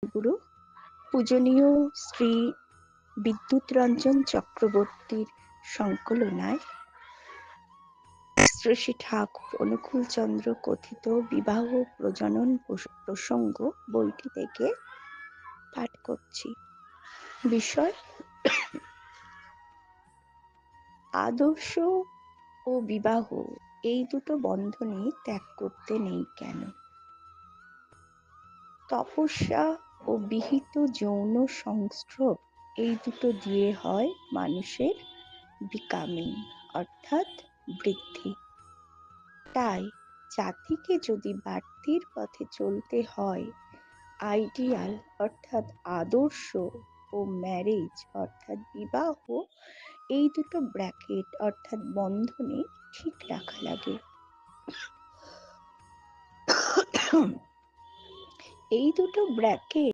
গুরু পূজনীয় শ্রী বিদ্যুৎ রঞ্জন চক্রবর্তীর সংকলনায় শ্রী শ্রী ঠাকুর অনুকূল চন্দ্র কথিত বিবাহ প্রজনন প্রসঙ্গ বইটি থেকে পাঠ করছি। বিষয় আদর্শ ও বিবাহ এই দুটো বন্ধনে ত্যাগ করতে নেই কেন? তপস্যা ও বিহিত যৌন সংস্রব এই দুটো দিয়ে হয় মানুষের বিকামিং অর্থাৎ বৃদ্ধি। তাই জাতিকে যদি বাড়তির পথে চলতে হয়, আইডিয়াল অর্থাৎ আদর্শ ও ম্যারেজ অর্থাৎ বিবাহ এই দুটো ব্র্যাকেট অর্থাৎ বন্ধনে ঠিক রাখা লাগে। এই দুটো ব্র্যাকেট